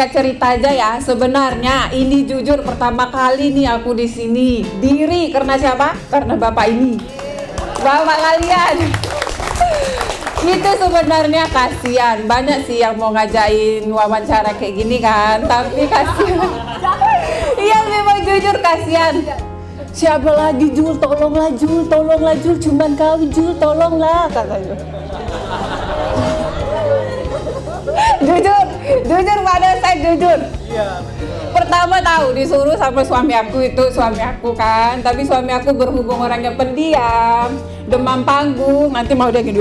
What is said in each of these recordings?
singkat cerita aja ya, sebenarnya ini jujur pertama kali nih aku di sini. Diri karena siapa? Karena bapak ini. Bapak kalian. Itu sebenarnya kasihan. Banyak sih yang mau ngajain wawancara kayak gini kan, tapi kasihan. Iya memang jujur kasihan. Siapa lagi Jul, tolonglah Jul, cuman kau Jul, tolonglah katanya. Jujur pada saya jujur. Pertama tahu disuruh sama suami aku kan, tapi suami aku berhubung orangnya pendiam, demam panggung, nanti mau dia gitu.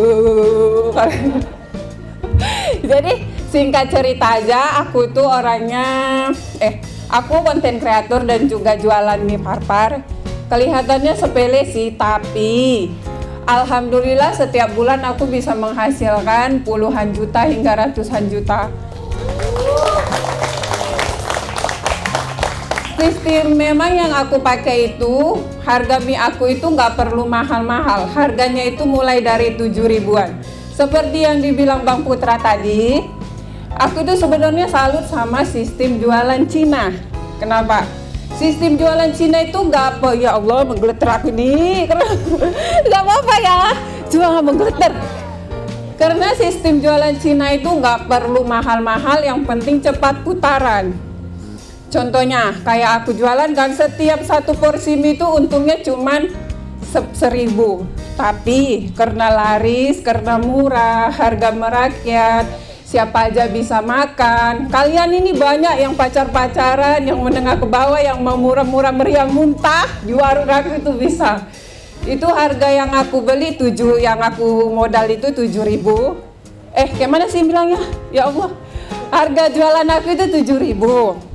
Jadi singkat cerita aja, aku tuh orangnya, aku konten kreator dan juga jualan mie parpar. Kelihatannya sepele sih, tapi alhamdulillah setiap bulan aku bisa menghasilkan puluhan juta hingga ratusan juta. Sistem memang yang aku pakai itu, harga mie aku itu nggak perlu mahal-mahal. Harganya itu mulai dari 7 ribuan. Seperti yang dibilang Bang Putra tadi, aku tuh sebenarnya salut sama sistem jualan Cina. Kenapa? Sistem jualan Cina itu nggak apa, ya Allah menggeleter aku nih. Nggak apa-apa ya, cuma menggeleter. Karena sistem jualan Cina itu nggak perlu mahal-mahal, yang penting cepat putaran. Contohnya, kayak aku jualan kan, setiap satu porsi mie itu untungnya cuman 1.000. Tapi karena laris, karena murah, harga merakyat, siapa aja bisa makan. Kalian ini banyak yang pacar-pacaran, yang menengah ke bawah, yang mau murah-murah meriang muntah di warung aku itu bisa. Itu harga yang aku beli yang aku modal itu 7.000. Kayak mana sih bilangnya? Ya Allah. Harga jualan aku itu 7.000.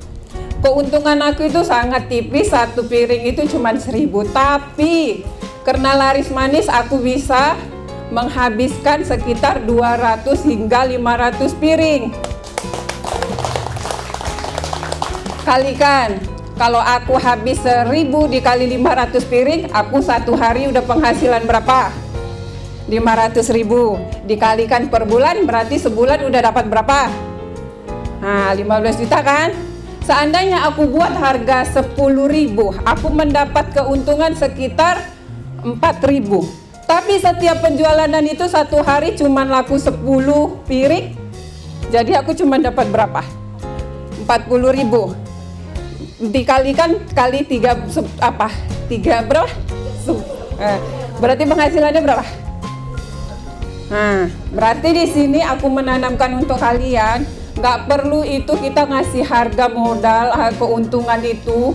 Keuntungan aku itu sangat tipis, satu piring itu cuma 1.000. Tapi karena laris manis aku bisa menghabiskan sekitar 200 hingga 500 piring. Kalikan, kalau aku habis 1.000 dikali 500 piring, aku satu hari udah penghasilan berapa? 500.000 dikalikan per bulan, berarti sebulan udah dapat berapa? Nah, 15 juta kan? Seandainya aku buat harga 10.000, aku mendapat keuntungan sekitar 4.000. Tapi setiap penjualanan itu satu hari cuma laku 10 piring. Jadi aku cuma dapat berapa? 40.000. Dikalikan kali 3 berapa? Berarti penghasilannya berapa? Nah, berarti di sini aku menanamkan untuk kalian, nggak perlu itu kita ngasih harga modal, keuntungan itu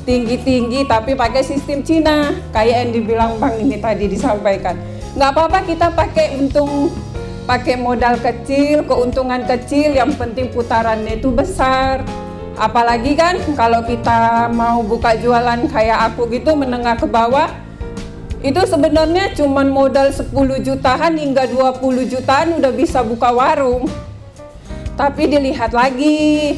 tinggi-tinggi tapi pakai sistem Cina kayak yang dibilang Bang ini tadi disampaikan. Nggak apa-apa kita pakai modal kecil, keuntungan kecil, yang penting putarannya itu besar. Apalagi kan kalau kita mau buka jualan kayak aku gitu menengah ke bawah, itu sebenarnya cuman modal 10 jutaan hingga 20 jutaan udah bisa buka warung. Tapi dilihat lagi,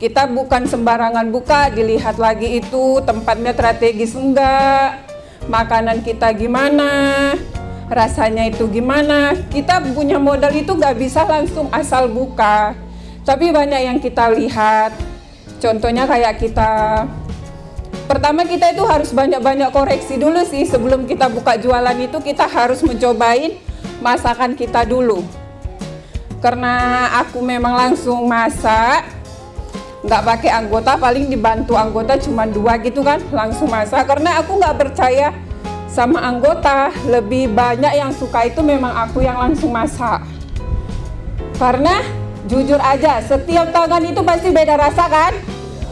kita bukan sembarangan buka, dilihat lagi itu tempatnya strategis enggak, makanan kita gimana, rasanya itu gimana. Kita punya modal itu nggak bisa langsung asal buka, tapi banyak yang kita lihat. Contohnya kayak kita, pertama kita itu harus banyak-banyak koreksi dulu sih. Sebelum kita buka jualan itu kita harus mencobain masakan kita dulu. Karena aku memang langsung masak, nggak pakai anggota, paling dibantu anggota cuma 2 gitu kan, langsung masak. Karena aku nggak percaya sama anggota, lebih banyak yang suka itu memang aku yang langsung masak. Karena jujur aja, setiap tangan itu pasti beda rasa kan,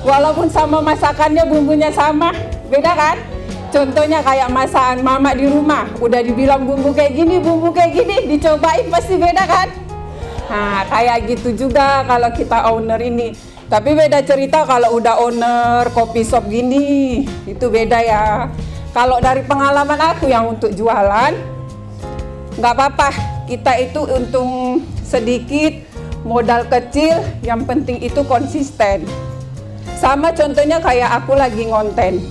walaupun sama masakannya bumbunya sama, beda kan. Contohnya kayak masakan mama di rumah, udah dibilang bumbu kayak gini, dicobain pasti beda kan. Nah kayak gitu juga kalau kita owner ini. Tapi beda cerita kalau udah owner kopi shop gini, itu beda ya. Kalau dari pengalaman aku yang untuk jualan, nggak apa-apa, kita itu untung sedikit, modal kecil, yang penting itu konsisten. Sama contohnya kayak aku lagi ngonten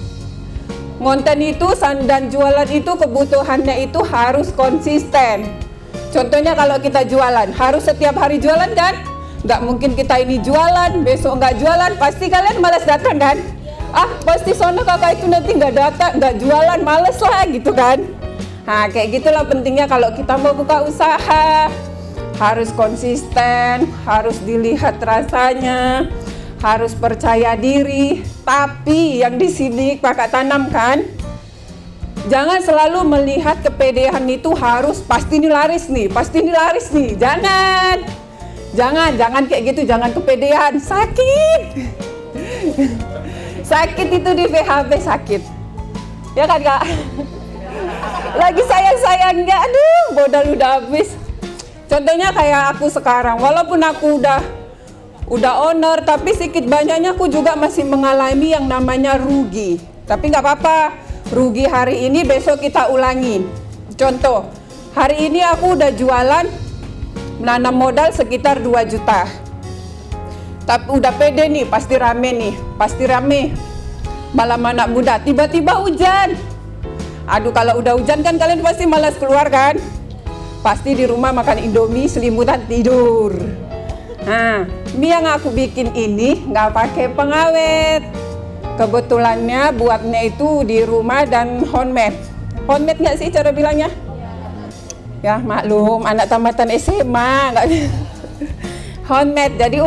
itu dan jualan itu kebutuhannya itu harus konsisten. Contohnya kalau kita jualan, harus setiap hari jualan kan? Nggak mungkin kita ini jualan, besok nggak jualan, pasti kalian malas datang kan? Ah, pasti sono kakak itu nanti nggak datang, nggak jualan, males lah gitu kan? Nah, kayak gitulah pentingnya kalau kita mau buka usaha. Harus konsisten, harus dilihat rasanya, harus percaya diri. Tapi yang di sini kakak tanamkan, jangan selalu melihat kepedean itu harus pasti ini laris nih, pasti ini laris nih. Jangan kayak gitu, jangan kepedean, sakit. Sakit itu di PHP sakit. Ya kan Kak? Lagi sayang-sayangnya, aduh modal udah habis. Contohnya kayak aku sekarang, walaupun aku udah owner, tapi sedikit banyaknya aku juga masih mengalami yang namanya rugi. Tapi nggak apa-apa, rugi hari ini besok kita ulangi. Contoh, hari ini aku udah jualan, menanam modal sekitar 2 juta. Tapi udah pede nih, pasti rame. Malam anak muda, tiba-tiba hujan. Aduh, kalau udah hujan kan kalian pasti malas keluar kan? Pasti di rumah makan Indomie, selimutan tidur. Nah, mie yang aku bikin ini nggak pakai pengawet. Kebetulannya buatnya itu di rumah dan homemade. Homemade nggak sih cara bilangnya? Ya maklum, anak tamatan SMA nggak. Homemade. Jadi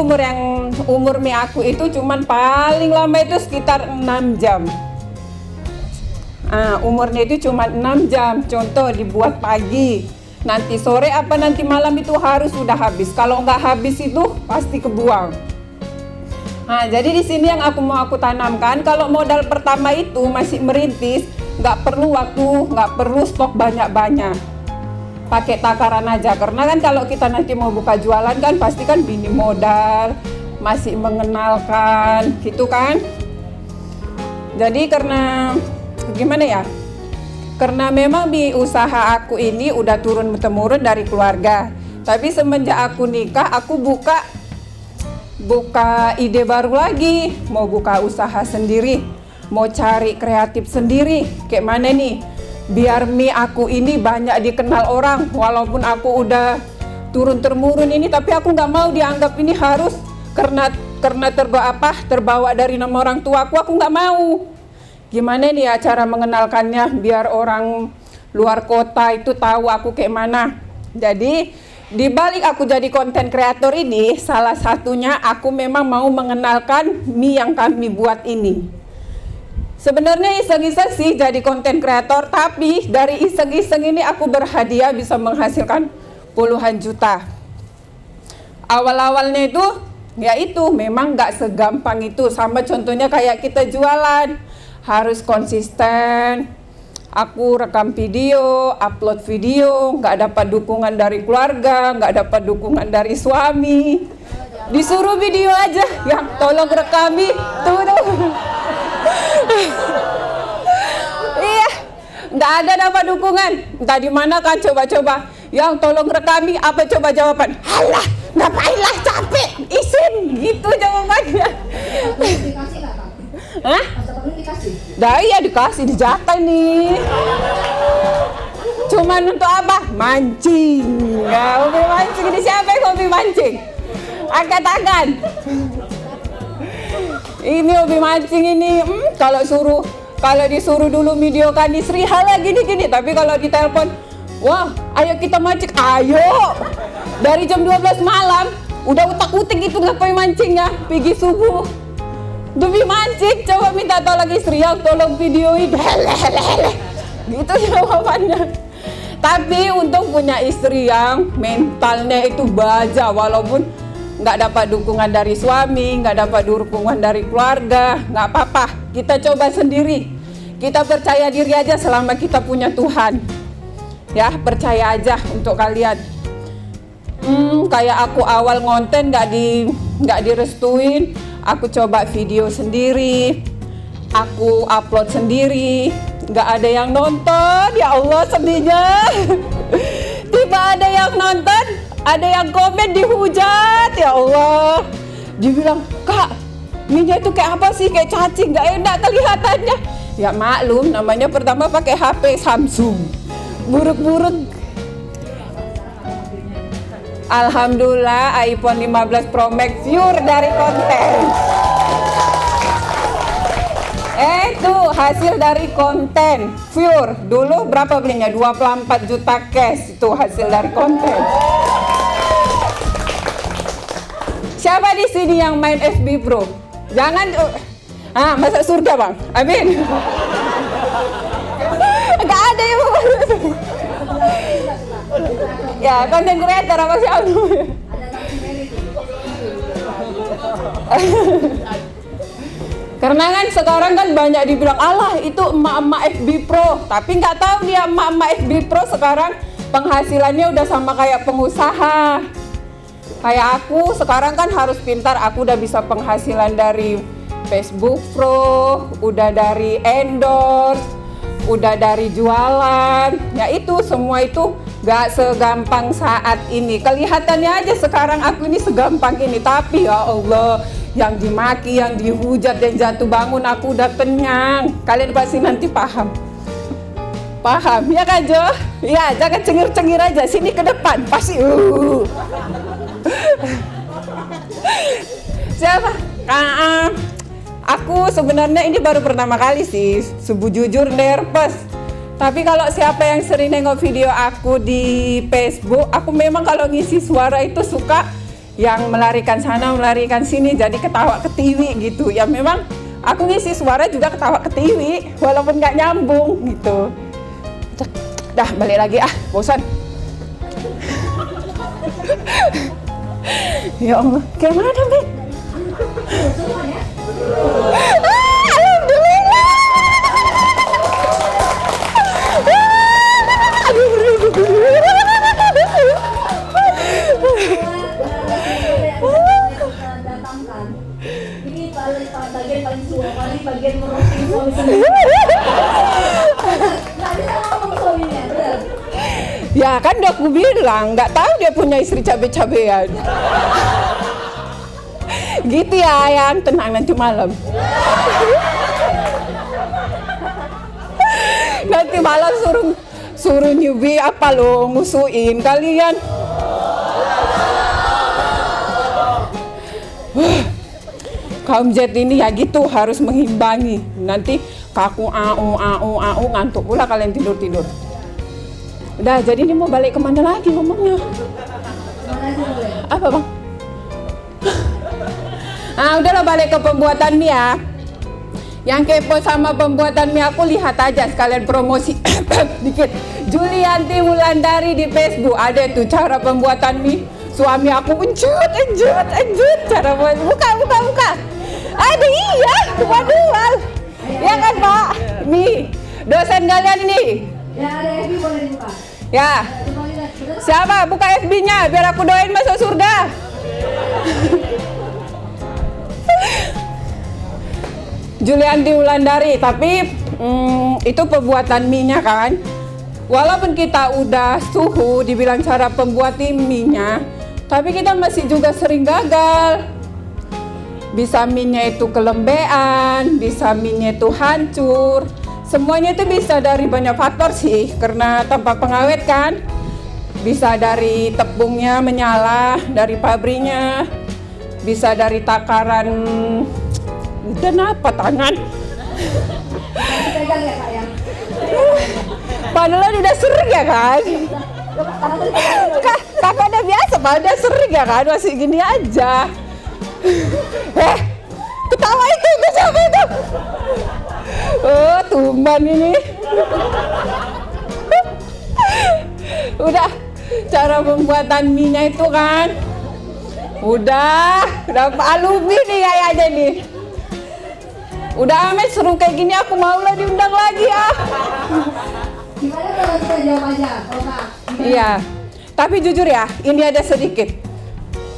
umur mie aku itu cuman paling lama itu sekitar 6 jam. Umurnya itu cuma 6 jam. Contoh dibuat pagi, nanti sore apa nanti malam itu harus sudah habis. Kalau nggak habis itu pasti kebuang. Nah, jadi di sini yang mau aku tanamkan, kalau modal pertama itu masih merintis, nggak perlu waktu, nggak perlu stok banyak-banyak. Pakai takaran aja, karena kan kalau kita nanti mau buka jualan kan pasti kan minim modal, masih mengenalkan, gitu kan. Jadi karena gimana ya? Karena memang di usaha aku ini udah turun-temurun dari keluarga. Tapi semenjak aku nikah, aku buka ide baru lagi, mau buka usaha sendiri, mau cari kreatif sendiri. Kayak mana nih? Biar mie aku ini banyak dikenal orang, walaupun aku udah turun-temurun ini, tapi aku nggak mau dianggap ini harus karena terbawa dari nama orang tua aku nggak mau. Gimana nih ya cara mengenalkannya biar orang luar kota itu tahu aku kayak mana. Jadi di balik aku jadi konten kreator ini, salah satunya aku memang mau mengenalkan mie yang kami buat ini. Sebenarnya iseng-iseng sih jadi konten kreator, tapi dari iseng-iseng ini aku berhadiah bisa menghasilkan puluhan juta. Awal-awalnya itu, ya itu memang nggak segampang itu. Sama contohnya kayak kita jualan, harus konsisten. Aku rekam video, upload video, nggak dapat dukungan dari keluarga, nggak dapat dukungan dari suami. Disuruh video aja, yang tolong rekami, tuh. Iya, nggak ada dapat dukungan. Entah di mana kan coba-coba, yang tolong rekami, apa coba jawaban? Halah, ngapainlah capek, isin, gitu jawabannya. Dikasih nggak, Kak? Hah? Dikasih? Dah iya dikasih, dijatah nih. Cuman untuk apa? Mancing. Ya, hobi mancing ini siapa yang hobi mancing? Angkat tangan. Ini hobi mancing ini, kalau disuruh dulu videokan istri halah gini-gini, tapi kalau ditelepon, wah, ayo kita mancing, ayo. Dari jam 12 malam udah utak-utik itu ngapain mancingnya, pergi subuh. Demi mancing, coba minta tolong istri yang tolong videoin, gitu jawabannya. Tapi untuk punya istri yang mentalnya itu baja, walaupun nggak dapat dukungan dari suami, nggak dapat dukungan dari keluarga, nggak apa-apa. Kita coba sendiri. Kita percaya diri aja selama kita punya Tuhan. Ya, percaya aja untuk kalian. Kayak aku awal ngonten nggak direstuin. Aku coba video sendiri. Aku upload sendiri. Nggak ada yang nonton. Ya Allah, sedihnya. Tiba ada yang nonton, ada yang komen dihujat, ya Allah. Dibilang, Kak, mie-nya itu kayak apa sih? Kayak cacing, gak enak kelihatannya. Ya maklum, namanya pertama pakai HP Samsung. Buruk-buruk. Alhamdulillah iPhone 15 Pro Max pure dari konten. Itu hasil dari konten pure. Dulu berapa belinya? 24 juta cash. Itu hasil dari konten. Siapa di sini yang main FB Pro? Jangan masuk surga bang. Amin. Gak ada ya bang. Ya konten creator apa sih? Karena kan sekarang kan banyak dibilang alah itu emak-emak FB Pro, tapi nggak tahu dia emak-emak FB Pro sekarang penghasilannya udah sama kayak pengusaha. Kayak aku sekarang kan harus pintar, aku udah bisa penghasilan dari Facebook Pro, udah dari endorse, udah dari jualan. Ya itu semua itu gak segampang saat ini. Kelihatannya aja sekarang aku ini segampang ini, tapi ya Allah, yang dimaki, yang dihujat, yang jatuh bangun aku udah kenyang. Kalian pasti nanti paham. Paham ya kan Jo? Ya jangan cengir-cengir aja, sini ke depan pasti Siapa? Aku sebenarnya ini baru pertama kali sih, jujur nervous. Tapi kalau siapa yang sering nengok video aku di Facebook, aku memang kalau ngisi suara itu suka yang melarikan sana, melarikan sini, jadi ketawa ketiwi gitu. Ya memang aku ngisi suara juga ketawa ketiwi, walaupun nggak nyambung gitu. Dah balik lagi bosan. Ya Allah, gimana dong, Alhamdulillah. Ini bagian paling suka kali bagian merosting suami sendiri. Nggak bisa ngomong suaminya, bener. Ya kan udah aku bilang, nggak tahu dia punya istri cabe-cabean. Gitu ya yang tenang nanti malam. Nanti malam suruh newbie apa lo ngusuin kalian. Kaum Z ini ya gitu harus mengimbangi. Nanti kaku au ngantuk pula kalian tidur. Udah jadi ini mau balik kemana lagi ngomongnya? Apa bang? Udahlah balik ke pembuatan mie ya. Yang kepo sama pembuatan mie aku lihat aja sekalian promosi dikit. Julianti Wulandari di Facebook ada tuh cara pembuatan mie. Suami aku enjut cara buka. Ada iya, waduh. Ya kan Pak? Nih, dosen kalian ini. Ya ada FB boleh dibuka. Ya. Coba lihat. Siapa buka FB-nya biar aku doain masuk surga. Julianti Wulandari, tapi itu pembuatan mie-nya kan. Walaupun kita udah suhu dibilang cara pembuat mie-nya, tapi kita masih juga sering gagal. Bisa mie-nya itu kelembean, bisa mie-nya itu hancur. Semuanya itu bisa dari banyak faktor sih, karena tanpa pengawet kan. Bisa dari tepungnya menyala, dari pabrinya, bisa dari takaran. Udah apa tangan? Pegang ya Kak ya. Padahal udah sering ya kan? Kakak udah biasa, udah sering ya kan? Masih gini aja. Ketawa itu siapa itu? Oh, tumban ini. Udah, cara pembuatan mie-nya itu kan. Udah alumni nih kayaknya nih. Udah amat seru kayak gini aku maulah diundang lagi ya. Gimana kalau kita jawab aja, Kak? Iya. Tapi jujur ya, ini ada sedikit.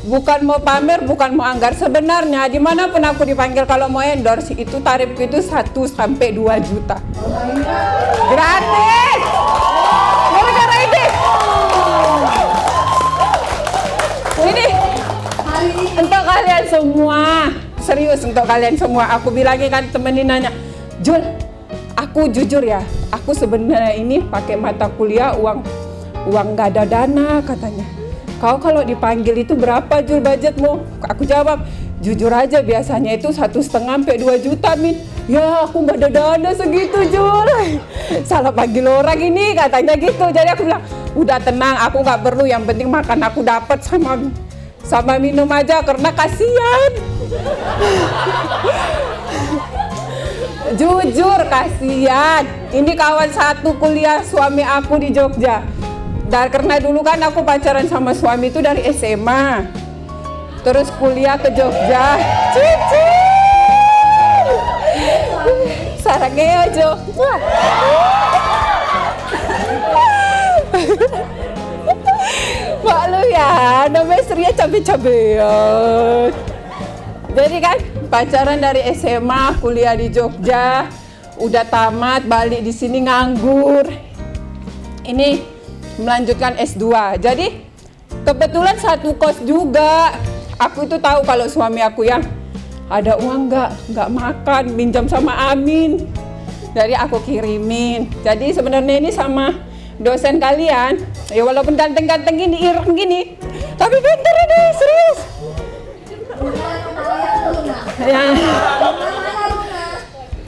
Bukan mau pamer, bukan mau anggar. Sebenarnya dimanapun aku dipanggil kalau mau endorse itu tarifku itu 1 sampai 2 juta. Gratis. Gara-gara ini. Ini untuk kalian semua. Serius untuk kalian semua. Aku bilangin kan temen ini nanya, Jul, aku jujur ya, aku sebenarnya ini pakai mata kuliah uang gak ada dana katanya. kau kalau dipanggil itu berapa Jul budgetmu? Aku jawab, jujur aja biasanya itu 1,5 sampai 2 juta Min. Ya aku nggak ada dana segitu Jul. Salah panggil orang ini katanya gitu. Jadi aku bilang, udah tenang, aku nggak perlu, yang penting makan aku dapat sama minum aja karena kasihan. Jujur kasihan. Ini kawan satu kuliah suami aku di Jogja. Dan karena dulu kan aku pacaran sama suami itu dari SMA. Terus kuliah ke Jogja. Cici. Sarangnya Jo. Malu ya, namanya Sria cabe-cabean. Jadi kan pacaran dari SMA, kuliah di Jogja, udah tamat, balik di sini nganggur. Ini melanjutkan S2. Jadi kebetulan satu kos juga. Aku itu tahu kalau suami aku yang ada uang nggak makan, minjam sama Amin. Jadi aku kirimin. Jadi sebenarnya ini sama dosen kalian, ya walaupun ganteng-ganteng gini, ireng gini, tapi pintar ini, serius. Ya.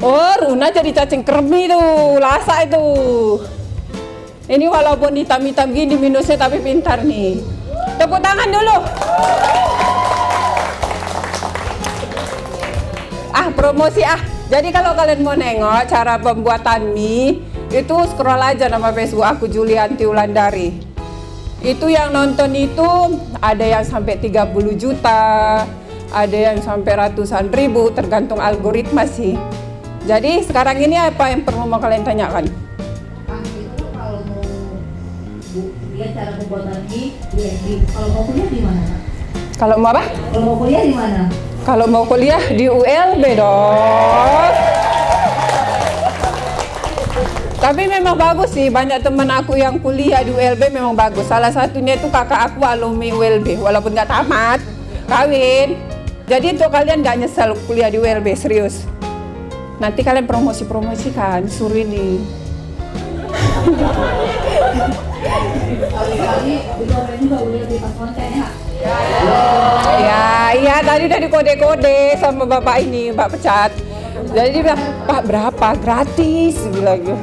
Oh, Runa jadi cacing kremi tuh, lasa itu. Ini walaupun hitam-hitam gini minusnya tapi pintar nih. Tepuk tangan dulu. Promosi Jadi kalau kalian mau nengok cara pembuatan mie, itu scroll aja nama Facebook aku Julianti Wulandari. Itu yang nonton itu ada yang sampai 30 juta, ada yang sampai ratusan ribu, tergantung algoritma sih. Jadi sekarang ini apa yang perlu mau kalian tanyakan? Itu kalau mau lihat cara pembuatan mie, kalau mau kuliah di mana? Kalau mau apa? Kalau mau kuliah di mana? Kalau mau kuliah di ULB dong. Tapi memang bagus sih, banyak teman aku yang kuliah di ULB memang bagus. Salah satunya itu kakak aku alumni ULB, walaupun nggak tamat, kawin. Jadi untuk kalian nggak nyesel kuliah di ULB, serius. Nanti kalian promosi-promosikan, suruh ini. Kali-kali dicobain juga udah di pas konten ya. Iya, tadi udah dikode-kode sama bapak ini, Pak Pecat. Jadi dia bilang, Pak berapa? Gratis, bilang gitu.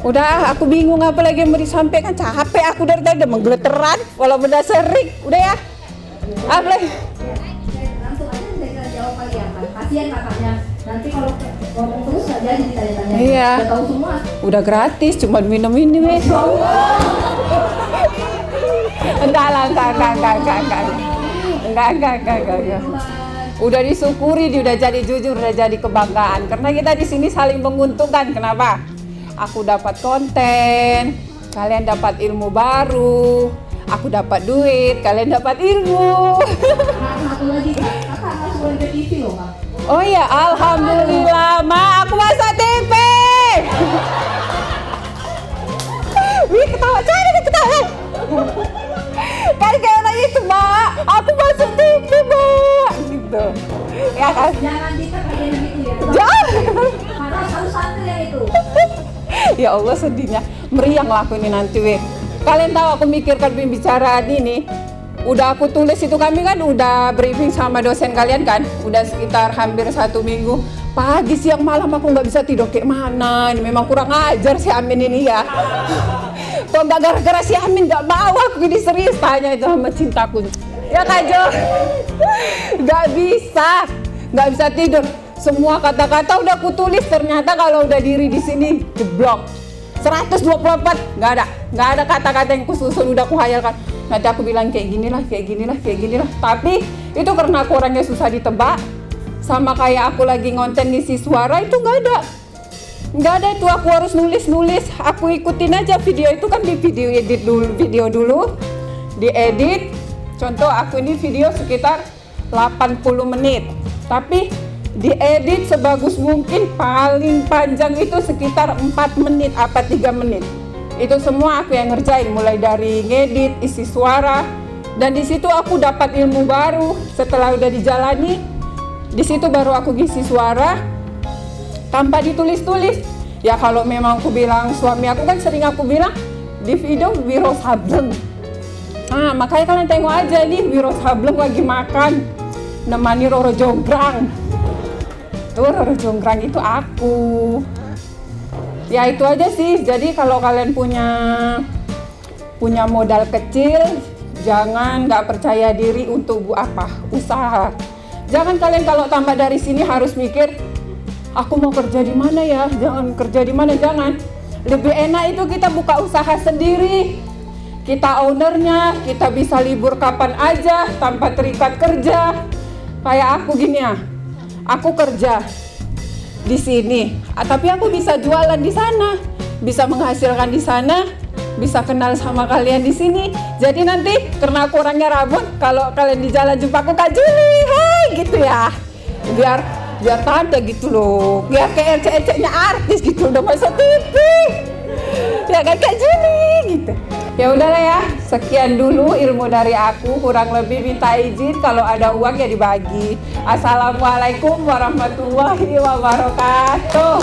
Udah, aku bingung apa lagi yang mau disampaikan. Capek aku dari tadi udah menggeleteran, walaupun udah sering. Udah ya? Apa lagi? Langsung aja saya jawab kali ya kan. Kasihan kakaknya. Nanti kalau ngomong terus nggak jadi ditanya-tanya. Iya. Udah tahu semua. Udah gratis, cuma minum ini weh. Enggak. Udah disyukuri, udah jadi jujur, udah jadi kebanggaan. Karena kita di sini saling menguntungkan. Kenapa? Aku dapat konten, kalian dapat ilmu baru, aku dapat duit, kalian dapat ilmu. Satu lagi, kakak harus boleh ke TV loh kak. Oh ya, alhamdulillah, Ma, aku masuk TV. Wih, ketawa, cari ketawa. Kan kayak orang itu, Mbak, aku masuk TV, Mbak, gitu. Ya kan? Jangan dikatakan gitu ya. Jangan. Karena selalu satu yang itu. Ya Allah, sedihnya. Meriang lah aku ini nanti, weh. Kalian tahu aku mikirkan pembicaraan ini. Udah aku tulis itu, kami kan udah briefing sama dosen kalian kan. Udah sekitar hampir 1 minggu. Pagi, siang, malam aku nggak bisa tidur kayak mana. Ini memang kurang ajar si Amin ini ya. Kok nggak gara-gara si Amin nggak mau aku ini serius tanya itu sama cintaku. Ya Kak Jo, nggak bisa tidur. Semua kata-kata udah aku tulis, ternyata kalau udah diri di sini jeblok. 124 nggak ada kata-kata yang kususun, udah aku hayalkan. Nanti aku bilang kayak ginilah. Tapi itu karena aku orangnya susah ditebak. Sama kayak aku lagi ngonten ngisi suara itu nggak ada itu, aku harus nulis. Aku ikutin aja video itu kan, di video dulu diedit. Contoh aku ini video sekitar 80 menit, tapi diedit sebagus mungkin, paling panjang itu sekitar 4 menit apa 3 menit. Itu semua aku yang ngerjain, mulai dari ngedit, isi suara. Dan di situ aku dapat ilmu baru setelah udah dijalani. Di situ baru aku ngisi suara tanpa ditulis-tulis. Ya kalau memang aku bilang, suami aku kan sering aku bilang, di video Wiro Sableng. Nah, makanya kalian tengok aja nih, Wiro Sableng lagi makan nemani Roro Jonggrang. Tuh, Roro Jonggrang itu aku. Ya itu aja sih. Jadi kalau kalian punya modal kecil, jangan nggak percaya diri untuk usaha. Jangan kalian kalau tambah dari sini harus mikir, aku mau kerja di mana ya? Jangan kerja di mana, jangan. Lebih enak itu kita buka usaha sendiri. Kita ownernya, kita bisa libur kapan aja tanpa terikat kerja. Kayak aku gini ya, aku kerja di sini, tapi aku bisa jualan di sana, bisa menghasilkan di sana, bisa kenal sama kalian di sini. Jadi nanti karena aku orangnya rabun, kalau kalian di jalan jumpa aku, Kak Juli, hai gitu ya. Biar tanda gitu loh, biar kayak ecek-eceknya artis gitu, udah masuk TV. Ya kan Kak Juli gitu. Ya udahlah ya, sekian dulu ilmu dari aku, kurang lebih minta izin kalau ada uang ya dibagi. Assalamualaikum warahmatullahi wabarakatuh.